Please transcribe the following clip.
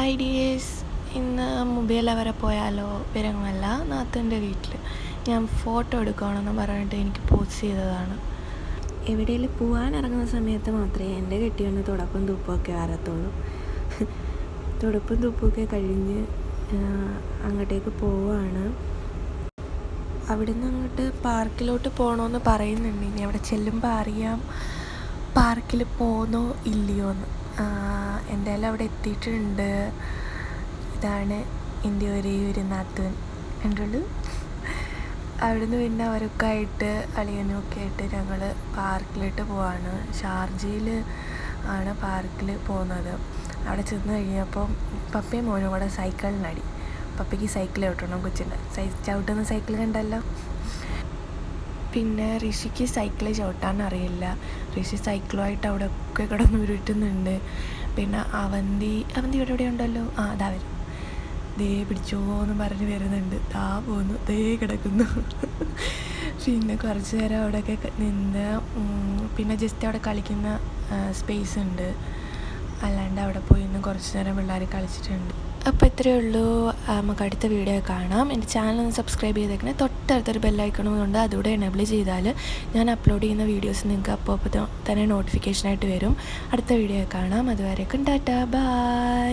Hi dears, ഇന്ന് mobile വരെ പോയാലോ? വിവരങ്ങളല്ല, നാത്തൻ്റെ വീട്ടിൽ ഞാൻ ഫോട്ടോ എടുക്കുകയാണെന്ന് പറഞ്ഞിട്ട് എനിക്ക് പോസ്റ്റ് ചെയ്തതാണ്. എവിടെയെങ്കിലും പോകാൻ ഇറങ്ങുന്ന സമയത്ത് മാത്രമേ എൻ്റെ കെട്ടിയവന് തുടപ്പും തുപ്പൊക്കെ വരത്തുള്ളൂ. തുടപ്പും തുപ്പൊക്കെ കഴിഞ്ഞ് അങ്ങോട്ടേക്ക് പോവുകയാണ്. അവിടുന്ന് അങ്ങോട്ട് പാർക്കിലോട്ട് പോകണമെന്ന് പറയുന്നുണ്ട്. ഇനി അവിടെ ചെല്ലുമ്പോൾ അറിയാം പാർക്കിൽ പോകുന്നോ ഇല്ലയോ എന്ന്. എന്തായാലും അവിടെ എത്തിയിട്ടുണ്ട്. ഇതാണ് എൻ്റെ ഒരു നാത്തൂൻ കണ്ടുള്ളൂ. അവിടുന്ന് പിന്നെ അവരൊക്കെ ആയിട്ട് അളിയനൊക്കെ ആയിട്ട് ഞങ്ങൾ പാർക്കിലോട്ട് പോവാണ്. ഷാർജയിൽ ആണ് പാർക്കിൽ പോകുന്നത്. അവിടെ ചെന്ന് കഴിഞ്ഞപ്പം പപ്പയും മോനും കൂടെ സൈക്കിളിനടി. പപ്പയ്ക്ക് സൈക്കിൾ ചവിട്ടണം, കൊച്ചിൻ്റെ ചവിട്ടുന്ന സൈക്കിൾ കണ്ടല്ലോ. പിന്നെ ഋഷിക്ക് സൈക്കിൾ ചവിട്ടാൻ അറിയില്ല. ഋഷി സൈക്കിളുമായിട്ട് അവിടെ ഒക്കെ കിടന്ന് ഉരുട്ടുന്നുണ്ട്. പിന്നെ അവന്തി ഇവിടെ ഉണ്ടല്ലോ, അതാ വരും. ദേ പിടിച്ചോ എന്ന് പറഞ്ഞ് വരുന്നുണ്ട്. ദാ പോന്നു, ദേ കിടക്കുന്നു. പിന്നെ കുറച്ച് നേരം അവിടെയൊക്കെ നിന്ന് പിന്നെ ജസ്റ്റ് അവിടെ കളിക്കുന്ന സ്പേസ് ഉണ്ട്. അല്ലാണ്ട് അവിടെ പോയി നിന്ന് കുറച്ച് നേരം പിള്ളേർ കളിച്ചിട്ടുണ്ട്. അപ്പോൾ ഇത്രയേ ഉള്ളൂ. നമുക്ക് അടുത്ത വീഡിയോ കാണാം. എൻ്റെ ചാനൽ ഒന്ന് സബ്സ്ക്രൈബ് ചെയ്തേക്കണേ. തൊട്ടടുത്തൊരു ബെല്ലൈക്കണുണ്ട്, അതുകൂടെ എനേബിൾ ചെയ്താൽ ഞാൻ അപ്ലോഡ് ചെയ്യുന്ന വീഡിയോസ് നിങ്ങൾക്ക് അപ്പോൾ തന്നെ നോട്ടിഫിക്കേഷനായിട്ട് വരും. അടുത്ത വീഡിയോ കാണാം. അതുവരേക്കും ടാറ്റാ, ബൈ.